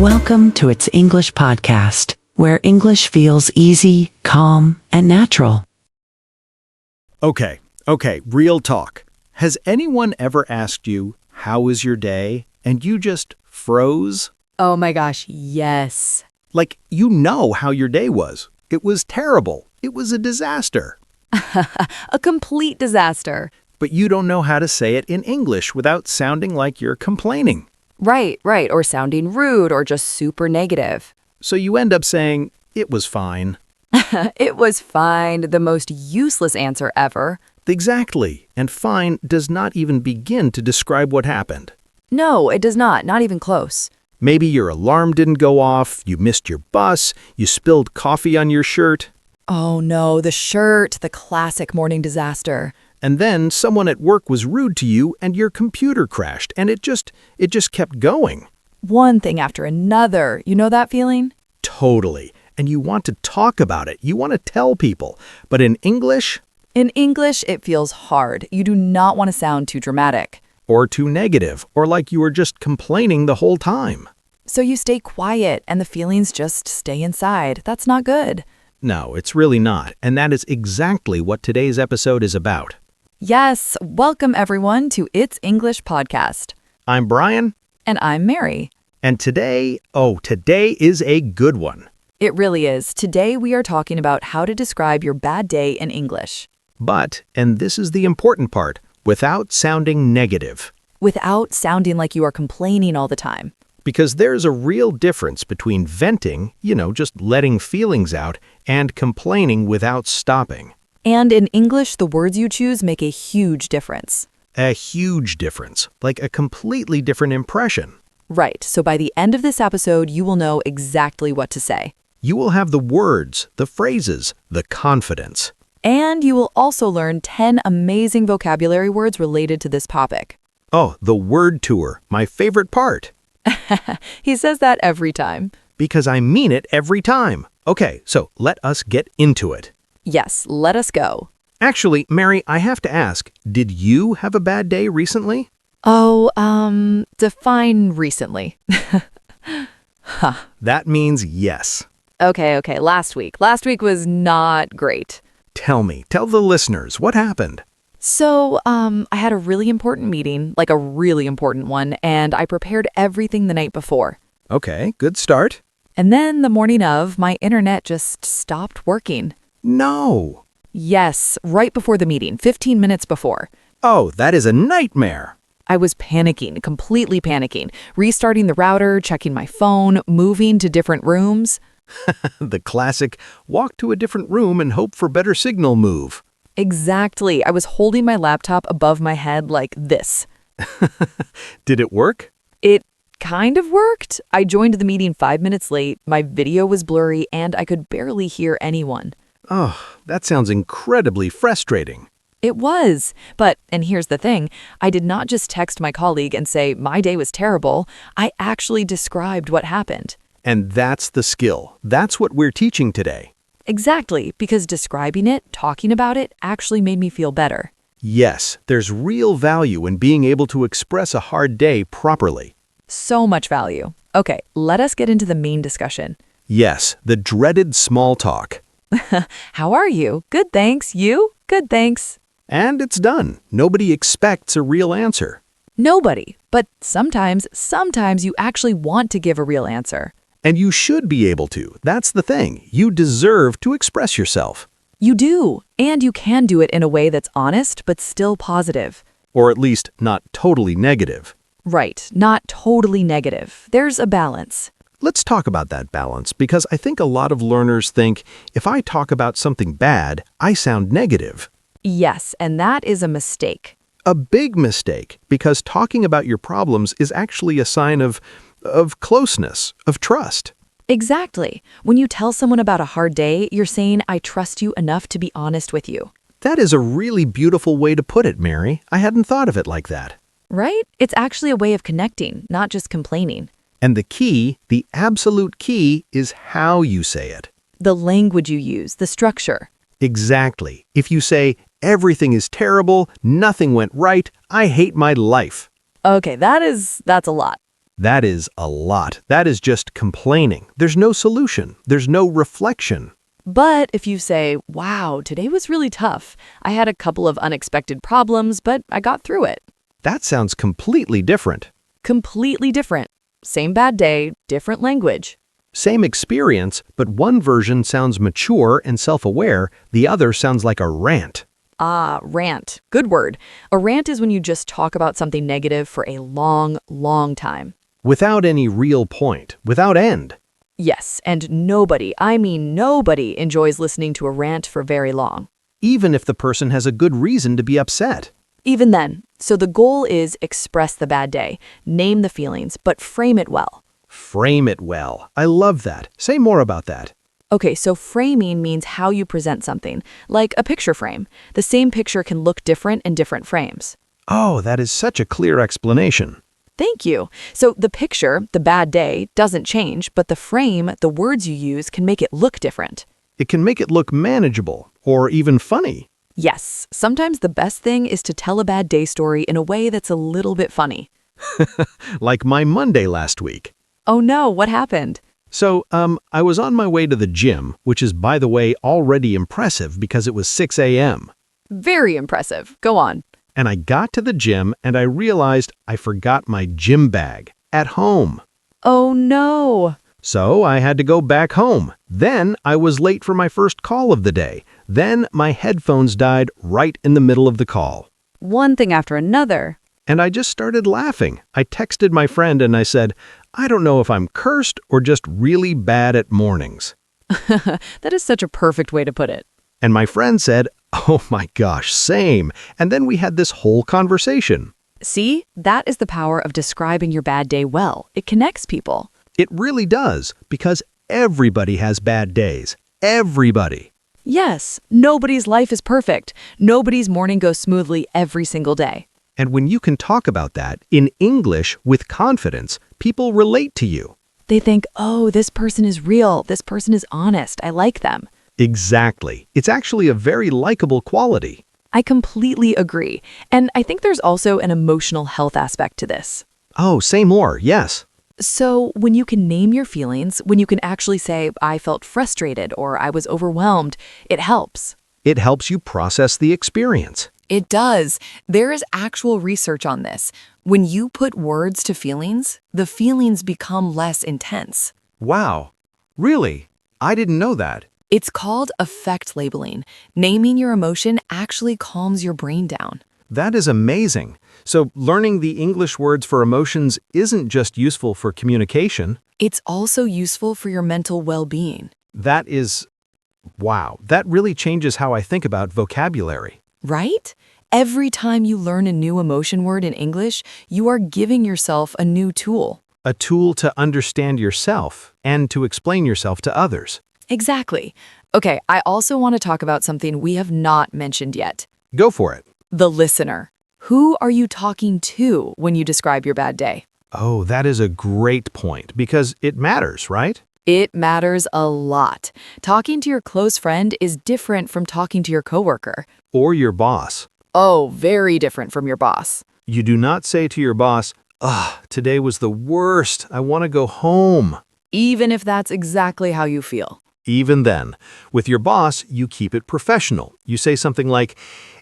Welcome to It's English Podcast, where English feels easy, calm, and natural. Okay, real talk. Has anyone ever asked you, how was your day? And you just froze? Oh my gosh, yes. Like, you know how your day was. It was terrible. It was a disaster. A complete disaster. But you don't know how to say it in English without sounding like you're complaining. Right, or sounding rude or just super negative. So you end up saying, it was fine. It was fine, the most useless answer ever. Exactly. And fine does not even begin to describe what happened. No, it does not even close. Maybe your alarm didn't go off, you missed your bus, you spilled coffee on your shirt. Oh no, the shirt, the classic morning disaster. And then someone at work was rude to you and your computer crashed and it just kept going. One thing after another. You know that feeling? Totally. And you want to talk about it. You want to tell people. But in English? In English, it feels hard. You do not want to sound too dramatic. Or too negative, or like you were just complaining the whole time. So you stay quiet and the feelings just stay inside. That's not good. No, it's really not. And that is exactly what today's episode is about. Yes, welcome everyone to It's English Podcast. I'm Brian. And I'm Mary. And today is a good one. It really is. Today we are talking about how to describe your bad day in English. But, and this is the important part, without sounding negative. Without sounding like you are complaining all the time. Because there's a real difference between venting, just letting feelings out, and complaining without stopping. And in English, the words you choose make a huge difference. A huge difference, like a completely different impression. Right, so by the end of this episode, you will know exactly what to say. You will have the words, the phrases, the confidence. And you will also learn 10 amazing vocabulary words related to this topic. Oh, the word tour, my favorite part. He says that every time. Because I mean it every time. Okay, so let us get into it. Yes, let us go. Actually, Mary, I have to ask, did you have a bad day recently? Oh, define recently. That means yes. Okay, last week. Last week was not great. Tell the listeners, what happened? So, I had a really important meeting, like a really important one, and I prepared everything the night before. Okay, good start. And then the morning of, my internet just stopped working. No. Yes, right before the meeting, 15 minutes before. Oh, that is a nightmare. I was panicking, completely panicking, restarting the router, checking my phone, moving to different rooms. The classic walk to a different room and hope for better signal move. Exactly. I was holding my laptop above my head like this. Did it work? It kind of worked. I joined the meeting 5 minutes late, my video was blurry, and I could barely hear anyone. Oh, that sounds incredibly frustrating. It was. But, and here's the thing, I did not just text my colleague and say my day was terrible. I actually described what happened. And that's the skill. That's what we're teaching today. Exactly, because describing it, talking about it, actually made me feel better. Yes, there's real value in being able to express a hard day properly. So much value. Okay, let us get into the main discussion. Yes, the dreaded small talk. How are you? Good, thanks. You? Good, thanks. And it's done. Nobody expects a real answer. Nobody. But sometimes you actually want to give a real answer. And you should be able to. That's the thing. You deserve to express yourself. You do. And you can do it in a way that's honest, but still positive. Or at least not totally negative. Right. Not totally negative. There's a balance. Let's talk about that balance, because I think a lot of learners think if I talk about something bad, I sound negative. Yes, and that is a mistake. A big mistake, because talking about your problems is actually a sign of closeness, of trust. Exactly. When you tell someone about a hard day, you're saying, I trust you enough to be honest with you. That is a really beautiful way to put it, Mary. I hadn't thought of it like that. Right? It's actually a way of connecting, not just complaining. And the key, the absolute key, is how you say it. The language you use, the structure. Exactly. If you say, everything is terrible, nothing went right, I hate my life. Okay, that's a lot. That is a lot. That is just complaining. There's no solution. There's no reflection. But if you say, wow, today was really tough. I had a couple of unexpected problems, but I got through it. That sounds completely different. Completely different. Same bad day, different language. Same experience, but one version sounds mature and self-aware, the other sounds like a rant. Ah, rant. Good word. A rant is when you just talk about something negative for a long, long time. Without any real point, without end. Yes, and nobody, I mean nobody, enjoys listening to a rant for very long. Even if the person has a good reason to be upset. Even then, so the goal is express the bad day, name the feelings, but frame it well. Frame it well. I love that. Say more about that. Okay, so framing means how you present something, like a picture frame. The same picture can look different in different frames. Oh, that is such a clear explanation. Thank you. So the picture, the bad day, doesn't change, but the frame, the words you use, can make it look different. It can make it look manageable, or even funny. Yes, sometimes the best thing is to tell a bad day story in a way that's a little bit funny. Like my Monday last week. Oh no, what happened? So, I was on my way to the gym, which is, by the way, already impressive because it was 6 a.m. Very impressive. Go on. And I got to the gym and I realized I forgot my gym bag at home. Oh no. So I had to go back home. Then I was late for my first call of the day. Then my headphones died right in the middle of the call. One thing after another. And I just started laughing. I texted my friend and I said, I don't know if I'm cursed or just really bad at mornings. That is such a perfect way to put it. And my friend said, oh my gosh, same. And then we had this whole conversation. See, that is the power of describing your bad day well. It connects people. It really does, because everybody has bad days. Everybody. Yes, nobody's life is perfect. Nobody's morning goes smoothly every single day. And when you can talk about that in English with confidence, people relate to you. They think, oh, this person is real. This person is honest. I like them. Exactly. It's actually a very likable quality. I completely agree. And I think there's also an emotional health aspect to this. Oh, say more. Yes. So when you can name your feelings, when you can actually say, I felt frustrated or I was overwhelmed, it helps. It helps you process the experience. It does. There is actual research on this. When you put words to feelings, the feelings become less intense. Wow. Really? I didn't know that. It's called affect labeling. Naming your emotion actually calms your brain down. That is amazing. So learning the English words for emotions isn't just useful for communication. It's also useful for your mental well-being. That is, wow, that really changes how I think about vocabulary. Right? Every time you learn a new emotion word in English, you are giving yourself a new tool. A tool to understand yourself and to explain yourself to others. Exactly. Okay, I also want to talk about something we have not mentioned yet. Go for it. The listener. Who are you talking to when you describe your bad day? Oh, that is a great point because it matters, right? It matters a lot. Talking to your close friend is different from talking to your coworker. Or your boss. Oh, very different from your boss. You do not say to your boss, today was the worst. I want to go home. Even if that's exactly how you feel. Even then, with your boss, you keep it professional. You say something like,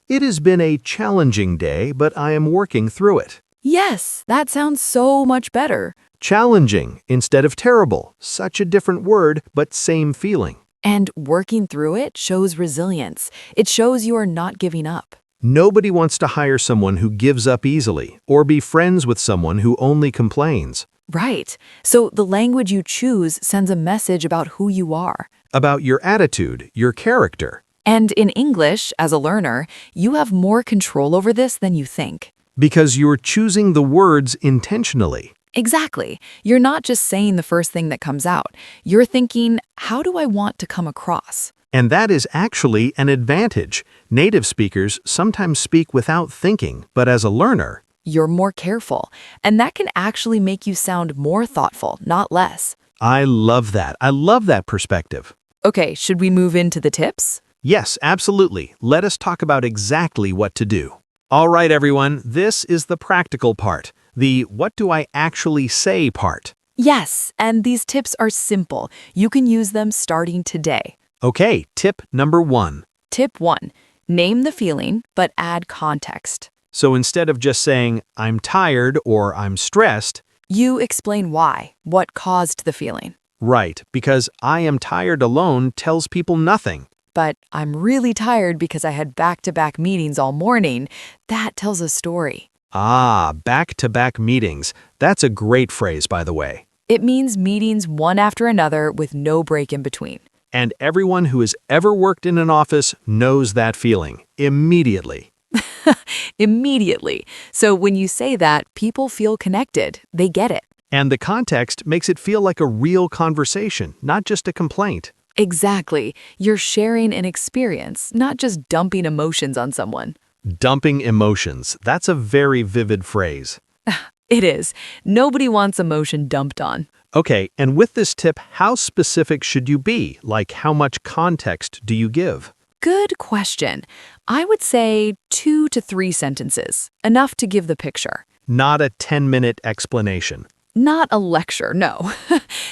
it has been a challenging day, but I am working through it. Yes, that sounds so much better. Challenging instead of terrible. Such a different word, but same feeling. And working through it shows resilience. It shows you are not giving up. Nobody wants to hire someone who gives up easily or be friends with someone who only complains. Right. So the language you choose sends a message about who you are. About your attitude, your character. And in English, as a learner, you have more control over this than you think. Because you're choosing the words intentionally. Exactly. You're not just saying the first thing that comes out. You're thinking, how do I want to come across? And that is actually an advantage. Native speakers sometimes speak without thinking, but as a learner, You're more careful. And that can actually make you sound more thoughtful, not less. I love that. I love that perspective. Okay, should we move into the tips? Yes, absolutely. Let us talk about exactly what to do. All right, everyone, this is the practical part. the what do I actually say part. Yes, and these tips are simple. You can use them starting today. Okay, tip number 1. Tip 1. Name the feeling, but add context. So instead of just saying, I'm tired or I'm stressed, You explain why, what caused the feeling. right, because I am tired alone tells people nothing. But I'm really tired because I had back-to-back meetings all morning. That tells a story. Ah, back-to-back meetings. That's a great phrase, by the way. It means meetings one after another with no break in between. And everyone who has ever worked in an office knows that feeling immediately. Immediately. So when you say that, people feel connected. They get it. And the context makes it feel like a real conversation, not just a complaint. Exactly. You're sharing an experience, not just dumping emotions on someone. Dumping emotions. That's a very vivid phrase. It is. Nobody wants emotion dumped on. Okay, and with this tip, how specific should you be? Like, how much context do you give? Good question. I would say 2 to 3 sentences, enough to give the picture. Not a 10-minute explanation. Not a lecture, no.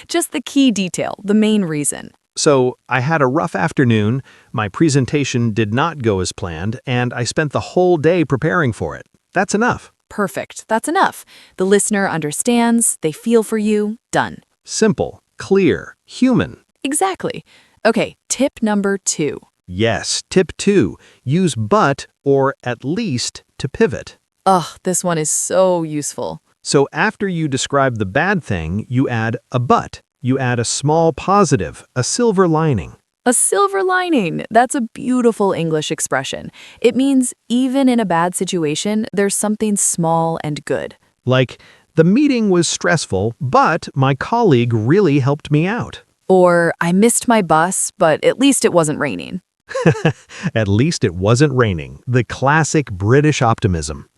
Just the key detail, the main reason. So, I had a rough afternoon, my presentation did not go as planned, and I spent the whole day preparing for it. That's enough. Perfect. That's enough. The listener understands, they feel for you, done. Simple, clear, human. Exactly. Okay, tip number 2. Yes, tip 2, use but or at least to pivot. Ugh, this one is so useful. So after you describe the bad thing, you add a but. You add a small positive, a silver lining. A silver lining. That's a beautiful English expression. It means even in a bad situation, there's something small and good. Like, the meeting was stressful, but my colleague really helped me out. Or, I missed my bus, but at least it wasn't raining. At least it wasn't raining. The classic British optimism.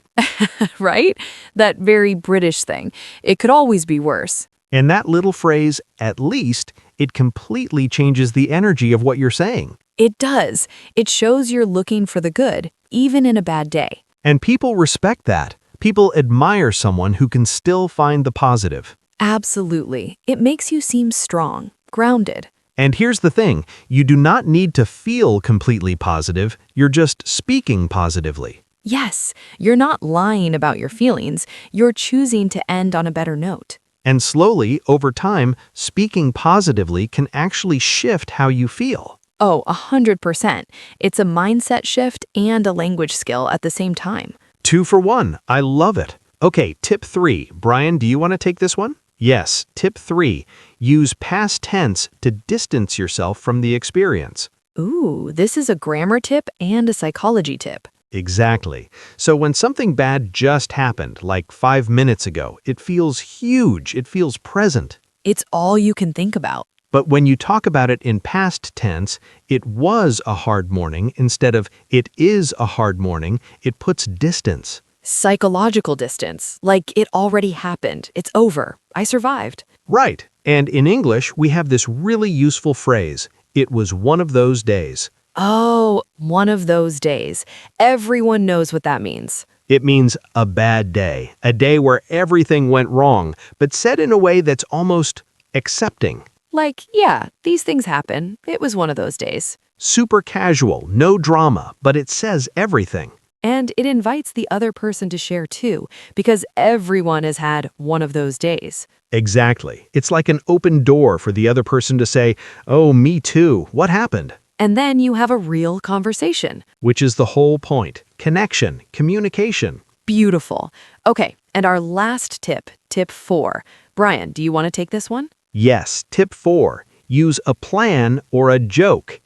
Right? That very British thing. It could always be worse. And that little phrase, at least, it completely changes the energy of what you're saying. It does. It shows you're looking for the good, even in a bad day. And people respect that. People admire someone who can still find the positive. Absolutely. It makes you seem strong, grounded. And here's the thing, you do not need to feel completely positive, you're just speaking positively. Yes, you're not lying about your feelings. You're choosing to end on a better note. And slowly, over time, speaking positively can actually shift how you feel. Oh, 100%. It's a mindset shift and a language skill at the same time. 2 for 1. I love it. Okay, tip 3. Brian, do you want to take this one? Yes, tip 3. Use past tense to distance yourself from the experience. Ooh, this is a grammar tip and a psychology tip. Exactly. So when something bad just happened, like 5 minutes ago, it feels huge, it feels present. It's all you can think about. But when you talk about it in past tense, it was a hard morning instead of it is a hard morning, it puts distance. Psychological distance, like it already happened. It's over. I survived. Right. And in English, we have this really useful phrase, it was one of those days. Oh, one of those days. Everyone knows what that means. It means a bad day, a day where everything went wrong, but said in a way that's almost accepting. Like, yeah, these things happen. It was one of those days. Super casual, no drama, but it says everything. And it invites the other person to share too, because everyone has had one of those days. Exactly. It's like an open door for the other person to say, oh, me too, what happened? And then you have a real conversation. Which is the whole point. Connection, communication. Beautiful. Okay, and our last tip, tip 4. Brian, do you want to take this one? Yes, tip 4. Use a plan or a joke.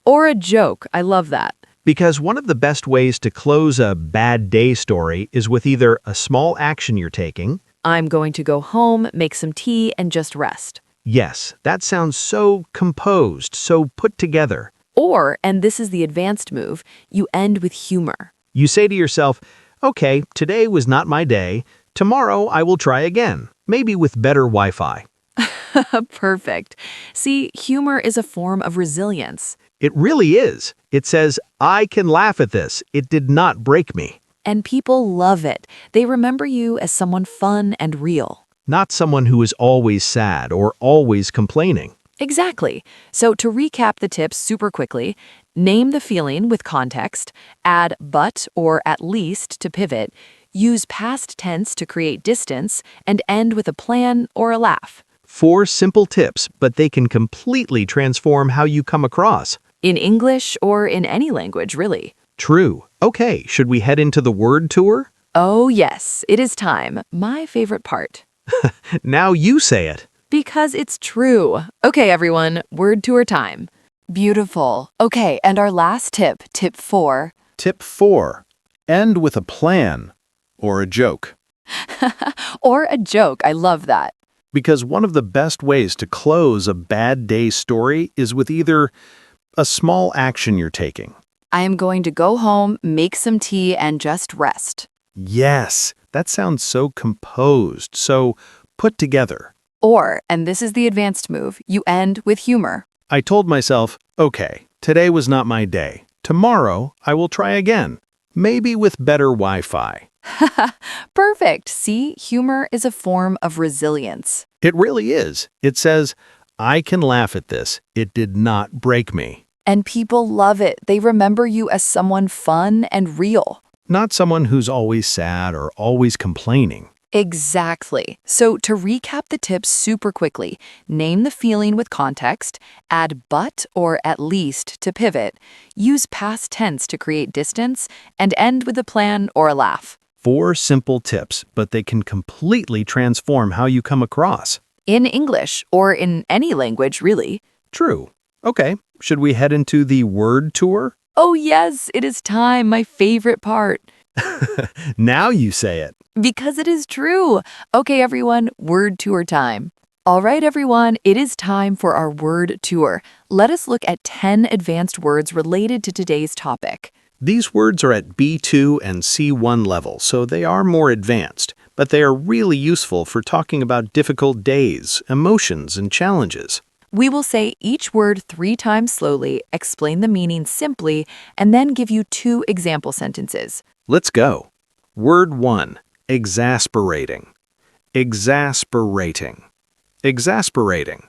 Or a joke. I love that. Because one of the best ways to close a bad day story is with either a small action you're taking. I'm going to go home, make some tea, and just rest. Yes, that sounds so composed, so put together. Or, and this is the advanced move, you end with humor. You say to yourself, okay, today was not my day. Tomorrow I will try again, maybe with better Wi-Fi. Perfect. See, humor is a form of resilience. It really is. It says, I can laugh at this. It did not break me. And people love it. They remember you as someone fun and real. Not someone who is always sad or always complaining. Exactly. So to recap the tips super quickly, name the feeling with context, add but or at least to pivot, use past tense to create distance, and end with a plan or a laugh. 4 simple tips, but they can completely transform how you come across. In English or in any language, really. True. Okay, should we head into the word tour? Oh, yes, it is time. My favorite part. Now you say it. Because it's true. Okay, everyone, word tour time. Beautiful. Okay, and our last tip, tip 4. Tip 4. End with a plan or a joke. Or a joke. I love that. Because one of the best ways to close a bad day story is with either a small action you're taking. I am going to go home, make some tea, and just rest. Yes, that sounds so composed, so put together. Or, and this is the advanced move, you end with humor. I told myself, okay, today was not my day. Tomorrow, I will try again. Maybe with better Wi-Fi. Perfect. See, humor is a form of resilience. It really is. It says, I can laugh at this. It did not break me. And people love it. They remember you as someone fun and real. Not someone who's always sad or always complaining. Exactly. So to recap the tips super quickly, name the feeling with context, add but or at least to pivot, use past tense to create distance, and end with a plan or a laugh. 4 simple tips, but they can completely transform how you come across. In English or in any language, really. True. Okay, should we head into the word tour? Oh yes, it is time, my favorite part. Now you say it. Because it is true. Okay, everyone, word tour time. All right, everyone, it is time for our word tour. Let us look at 10 advanced words related to today's topic. These words are at B2 and C1 level, so they are more advanced, but they are really useful for talking about difficult days, emotions, and challenges. We will say each word 3 times slowly, explain the meaning simply, and then give you 2 example sentences. Let's go. Word 1. Exasperating. Exasperating. Exasperating.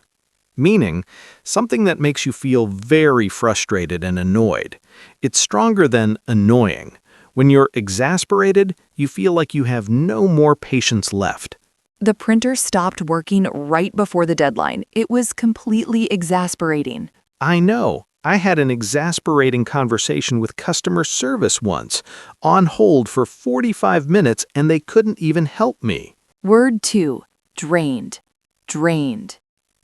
Meaning, something that makes you feel very frustrated and annoyed. It's stronger than annoying. When you're exasperated, you feel like you have no more patience left. The printer stopped working right before the deadline. It was completely exasperating. I know. I had an exasperating conversation with customer service once, on hold for 45 minutes, and they couldn't even help me. Word 2. Drained. Drained.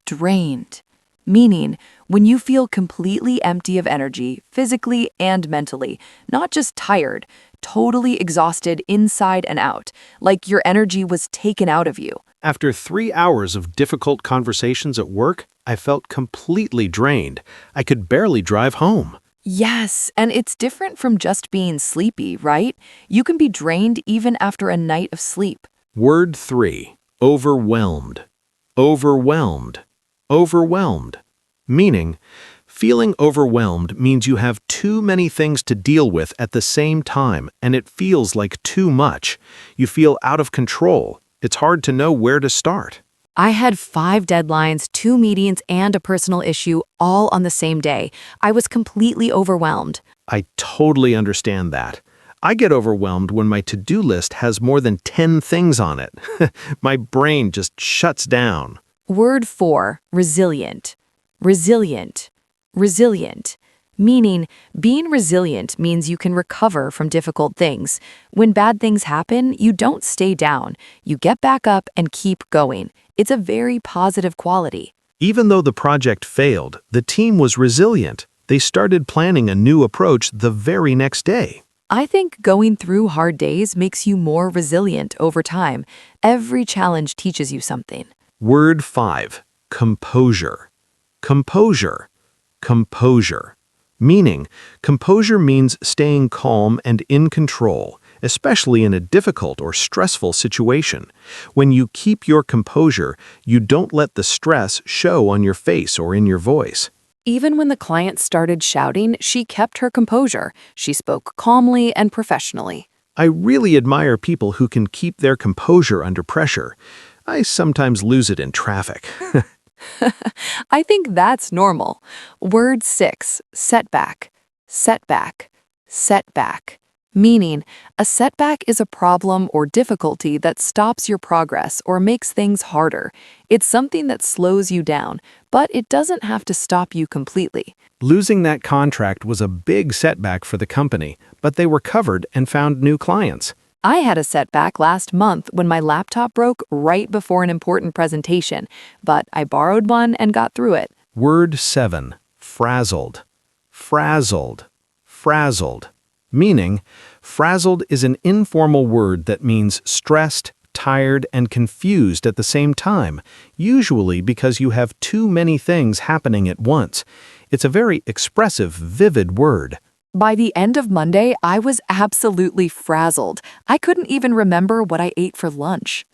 Drained. Meaning, when you feel completely empty of energy, physically and mentally, not just tired, totally exhausted inside and out, like your energy was taken out of you. After 3 hours of difficult conversations at work, I felt completely drained. I could barely drive home. Yes, and it's different from just being sleepy, right? You can be drained even after a night of sleep. Word 3. Overwhelmed. Overwhelmed. Overwhelmed. Meaning, feeling overwhelmed means you have too many things to deal with at the same time, and it feels like too much. You feel out of control. It's hard to know where to start. I had 5 deadlines, 2 meetings, and a personal issue all on the same day. I was completely overwhelmed. I totally understand that. I get overwhelmed when my to-do list has more than 10 things on it. My brain just shuts down. Word 4. Resilient. Resilient. Resilient. Meaning, being resilient means you can recover from difficult things. When bad things happen, you don't stay down. You get back up and keep going. It's a very positive quality. Even though the project failed, the team was resilient. They started planning a new approach the very next day. I think going through hard days makes you more resilient over time. Every challenge teaches you something. Word 5. Composure. Composure. Composure. Meaning, composure means staying calm and in control, especially in a difficult or stressful situation. When you keep your composure, you don't let the stress show on your face or in your voice. Even when the client started shouting, she kept her composure. She spoke calmly and professionally. I really admire people who can keep their composure under pressure. I sometimes lose it in traffic. I think that's normal. Word 6, setback, setback, setback. Meaning, a setback is a problem or difficulty that stops your progress or makes things harder. It's something that slows you down, but it doesn't have to stop you completely. Losing that contract was a big setback for the company, but they were covered and found new clients. I had a setback last month when my laptop broke right before an important presentation, but I borrowed one and got through it. Word 7, frazzled, frazzled, frazzled. Meaning, frazzled is an informal word that means stressed, tired, and confused at the same time, usually because you have too many things happening at once. It's a very expressive, vivid word. By the end of Monday, I was absolutely frazzled. I couldn't even remember what I ate for lunch.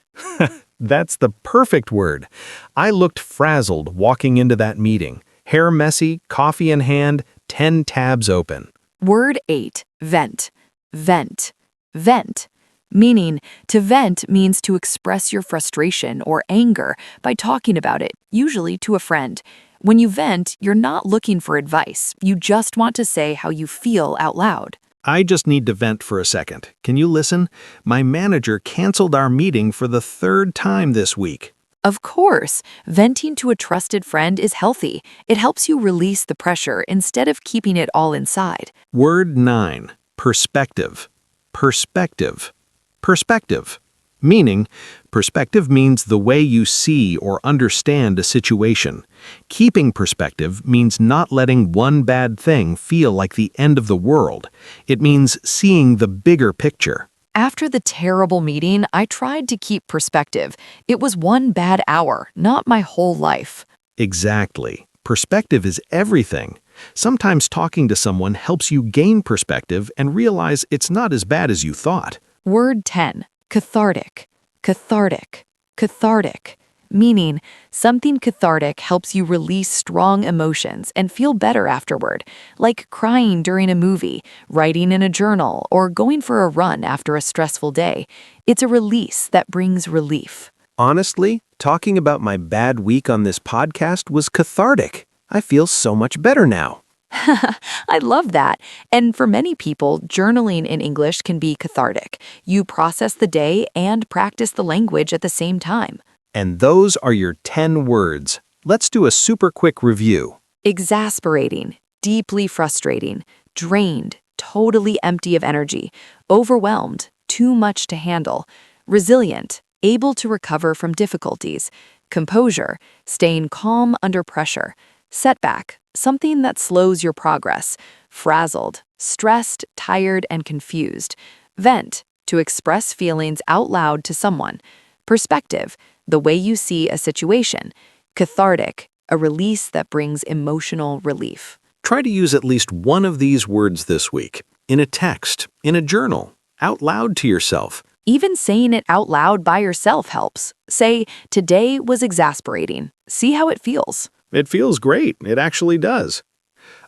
That's the perfect word. I looked frazzled walking into that meeting. Hair messy, coffee in hand, 10 tabs open. Word 8, vent, vent, vent. Meaning, to vent means to express your frustration or anger by talking about it, usually to a friend. When you vent, you're not looking for advice. You just want to say how you feel out loud. I just need to vent for a second. Can you listen? My manager canceled our meeting for the 3rd time this week. Of course, venting to a trusted friend is healthy. It helps you release the pressure instead of keeping it all inside. Word 9, perspective, perspective, perspective. Meaning, perspective means the way you see or understand a situation. Keeping perspective means not letting one bad thing feel like the end of the world. It means seeing the bigger picture. After the terrible meeting, I tried to keep perspective. It was one bad hour, not my whole life. Exactly. Perspective is everything. Sometimes talking to someone helps you gain perspective and realize it's not as bad as you thought. Word 10, cathartic, cathartic, cathartic. Meaning, something cathartic helps you release strong emotions and feel better afterward, like crying during a movie, writing in a journal, or going for a run after a stressful day. It's a release that brings relief. Honestly, talking about my bad week on this podcast was cathartic. I feel so much better now. I love that. And for many people, journaling in English can be cathartic. You process the day and practice the language at the same time. And those are your 10 words. Let's do a super quick review. Exasperating, deeply frustrating, drained, totally empty of energy, overwhelmed, too much to handle, resilient, able to recover from difficulties, composure, staying calm under pressure, setback, something that slows your progress, frazzled, stressed, tired, and confused, vent, to express feelings out loud to someone, perspective, the way you see a situation, cathartic, a release that brings emotional relief. Try to use at least one of these words this week, in a text, in a journal, out loud to yourself. Even saying it out loud by yourself helps. Say, today was exasperating. See how it feels. It feels great. It actually does.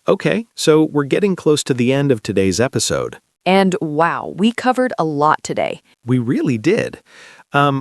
Okay, so we're getting close to the end of today's episode. And wow, we covered a lot today. We really did.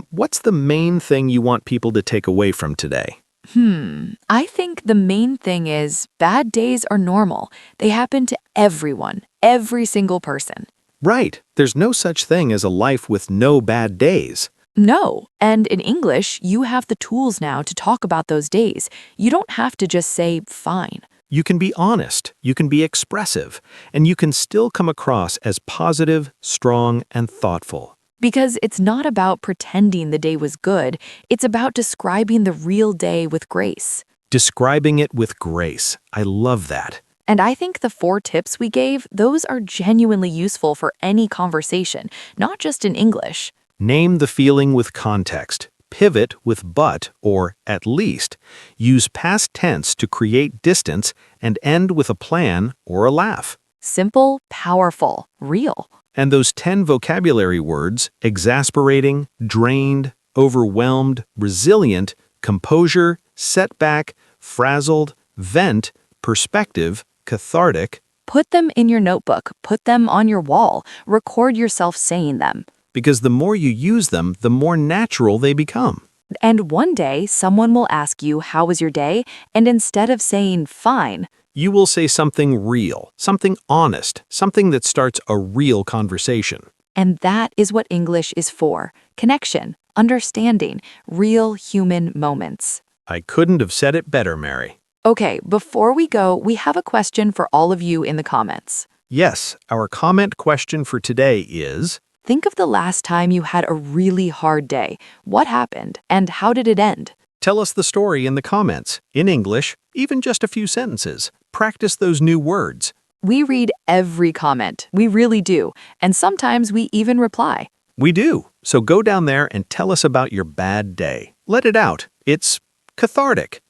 What's the main thing you want people to take away from today? I think the main thing is bad days are normal. They happen to everyone, every single person. Right. There's no such thing as a life with no bad days. No, and in English, you have the tools now to talk about those days. You don't have to just say fine. You can be honest, you can be expressive, and you can still come across as positive, strong, and thoughtful. Because it's not about pretending the day was good, it's about describing the real day with grace. Describing it with grace. I love that. And I think the 4 tips we gave, those are genuinely useful for any conversation, not just in English. Name the feeling with context. Pivot with but or at least. Use past tense to create distance and end with a plan or a laugh. Simple, powerful, real. And those 10 vocabulary words, exasperating, drained, overwhelmed, resilient, composure, setback, frazzled, vent, perspective, cathartic, Put them in your notebook, put them on your wall, record yourself saying them. Because the more you use them, the more natural they become. And one day, someone will ask you, "How was your day?" And instead of saying, "Fine," You will say something real, something honest, something that starts a real conversation. and that is what English is for: connection, understanding, real human moments. I couldn't have said it better, Mary. Okay, before we go, we have a question for all of you in the comments. Yes, our comment question for today is, Think of the last time you had a really hard day. What happened, and how did it end? tell us the story in the comments, in English, even just a few sentences. Practice those new words. We read every comment. We really do. And sometimes we even reply. We do. So go down there and tell us about your bad day. Let it out. It's cathartic.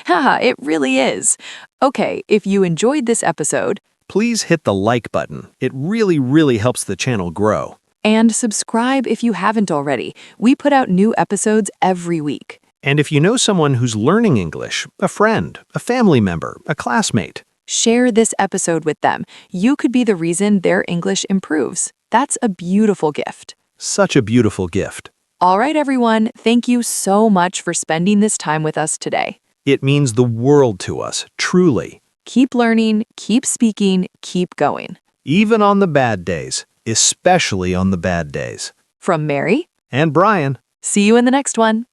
Haha, it really is. Okay, if you enjoyed this episode, Please hit the like button. It really helps the channel grow. and subscribe if you haven't already. We put out new episodes every week. And if you know someone who's learning English, a friend, a family member, a classmate, Share this episode with them. You could be the reason their English improves. That's a beautiful gift. such a beautiful gift. All right, everyone, thank you so much for spending this time with us today. It means the world to us, truly. Keep learning, keep speaking, keep going. Even on the bad days, especially on the bad days. From Mary, And Brian. see you in the next one.